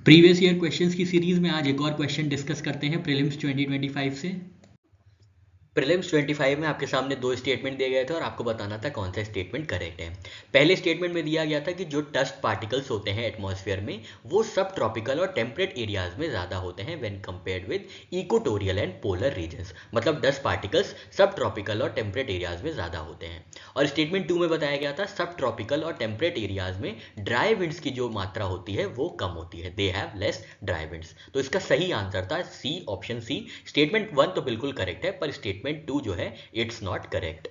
Previous year questions की series में आज एक और क्वेश्चन डिस्कस करते हैं प्रीलिम्स 2025 से। प्रीलिम्स 25 में आपके सामने दो स्टेटमेंट दिए गए थे और आपको बताना था कौन सा स्टेटमेंट करेक्ट है। पहले स्टेटमेंट में दिया गया था कि जो डस्ट पार्टिकल्स होते हैं एटमॉस्फेयर में वो सब ट्रॉपिकल और टेम्परेट एरियाज में ज़्यादा होते हैं when compared with equatorial and polar regions. मतलब डस्ट पार्टिकल्स सब ट्रॉपिकल और टेम्परेट एरियाज में ज़्यादा होते हैं। और स्टेटमेंट 2 में बताया गया था सब ट्रॉपिकल और टेम्परेट एरियाज में ड्राई विंड्स की जो मात्रा होती है वो कम होती है, they have less dry winds. तो इसका सही आंसर था सी, ऑप्शन सी। स्टेटमेंट 1 तो बिल्कुल करेक्ट है पर स्टेटमेंट 2 जो है इट्स नॉट करेक्ट।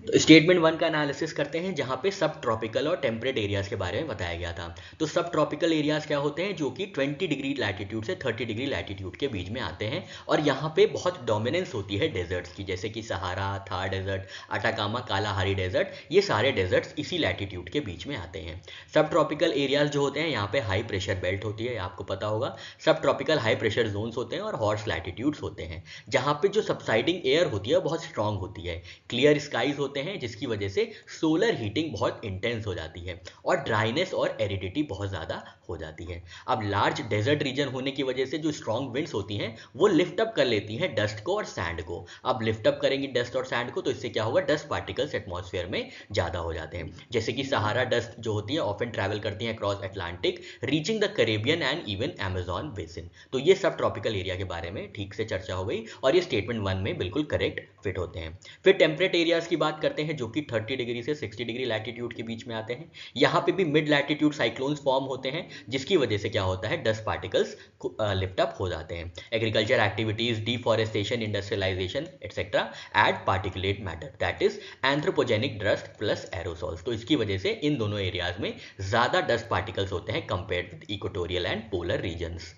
तो स्टेटमेंट 1 का एनालिसिस करते हैं जहां पे सब ट्रॉपिकल और टेम्परेट एरियाज के बारे में बताया गया था। तो सब ट्रॉपिकल एरियाज क्या होते हैं, जो कि 20 डिग्री लैटिट्यूड से 30 डिग्री लैटिट्यूड के बीच में आते हैं और यहाँ पे बहुत डोमिनेंस होती है डेजर्ट्स की, जैसे कि Sahara, Thar desert, Atacama, Kalahari desert, ये सारे डेजर्ट्स इसी लैटिट्यूड के बीच में आते हैं। सब ट्रॉपिकल एरियाज जो होते हैं यहाँ पे हाई प्रेशर बेल्ट होती है, आपको पता होगा। सब ट्रॉपिकल हाई प्रेशर जोन्स होते हैं और हॉर्स लैटिट्यूड्स होते हैं जहाँ पे जो सबसाइडिंग एयर होती है बहुत स्ट्रांग होती है, क्लियर स्काईज होते हैं जिसकी वजह से सोलर हीटिंग बहुत इंटेंस हो जाती है और ड्राइनेस और एरिडिटी बहुत ज़्यादा हो जाती है। अब लार्ज डेजर्ट रीजन होने की वजह से जो स्ट्रॉन्ग विंड्स होती हैं वो लिफ्ट अप कर लेती हैं डस्ट को और सैंड को। अब लिफ्ट अप करेंगी डस्ट और सैंड को तो इससे क्या होगा, डस्ट पार्टिकल्स एटमॉस्फेयर में ज़्यादा हो जाते हैं। जैसे कि सहारा डस्ट जो होती है ऑफन ट्रैवल करती हैं across Atlantic, reaching the Caribbean and even Amazon basin. तो ये सब ट्रॉपिकल एरिया के बारे में ठीक से चर्चा हो गई और ये स्टेटमेंट 1 में बिल्कुल करेक्ट फिट होते हैं। फिर टेम्परेट एरियाज की बात करते हैं जो कि 30 डिग्री से 60 डिग्री लैटिट्यूड के बीच में आते हैं। यहाँ पे भी मिड लैटिट्यूड साइक्लोन्स फॉर्म होते हैं जिसकी वजह से क्या होता है, डस्ट पार्टिकल्स लिफ्ट अप हो जाते हैं। Agriculture activities, deforestation, industrialization etcetera add particulate matter, that is anthropogenic dust plus aerosols. तो इसकी वजह से इन दोनों एरियाज में ज्यादा डस्ट पार्टिकल्स होते हैं compared with equatorial and polar regions.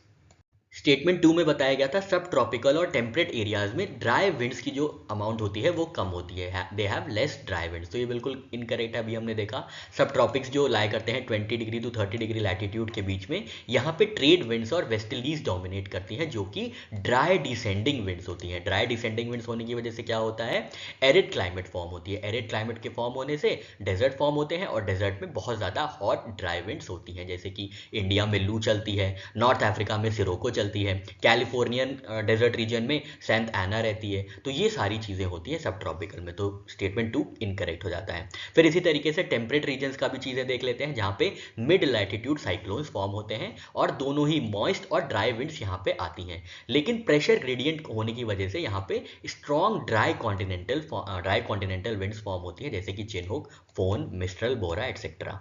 Statement 2 में बताया गया था सब ट्रॉपिकल और टेम्परेट एरियाज में ड्राई विंड्स की जो अमाउंट होती है वो कम होती है, they have less dry winds. तो ये बिल्कुल इनकरेक्ट है, अभी हमने देखा। सब ट्रॉपिक्स जो लाई करते हैं 20 डिग्री टू 30 डिग्री लैटिट्यूड के बीच में, यहाँ पे ट्रेड विंड्स और वेस्टर्लीज डोमिनेट करती हैं जो कि ड्राई डिसेंडिंग विंड्स होती हैं। ड्राई डिसेंडिंग विंड्स होने की वजह से क्या होता है, एरिड क्लाइमेट फॉर्म होती है। एरिड क्लाइमेट के फॉर्म होने से डेजर्ट फॉर्म होते हैं और डेजर्ट में बहुत ज़्यादा हॉट ड्राई विंड्स होती हैं, जैसे कि इंडिया में लू चलती है, नॉर्थ अफ्रीका में सिरोको चलती है, कैलिफोर्नियन डेजर्ट रीजन में सेंट एना रहती है। तो ये सारी चीज़ें होती हैं सब ट्रॉपिकल में। तो स्टेटमेंट 2 इनकरेक्ट हो जाता है। फिर इसी तरीके से टेम्परेट रीजन्स का भी चीज़ें देख लेते हैं जहाँ पे मिड लैटिट्यूड साइक्लोन्स फॉर्म होते हैं और दोनों ही मॉइस्ट और ड्राई विंड्स यहाँ पे आती हैं, लेकिन प्रेशर ग्रेडियंट होने की वजह से यहाँ पे strong dry continental winds form होती है, जैसे कि चिनहुक, फोन, मिस्ट्रल, बोरा एक्सेट्रा।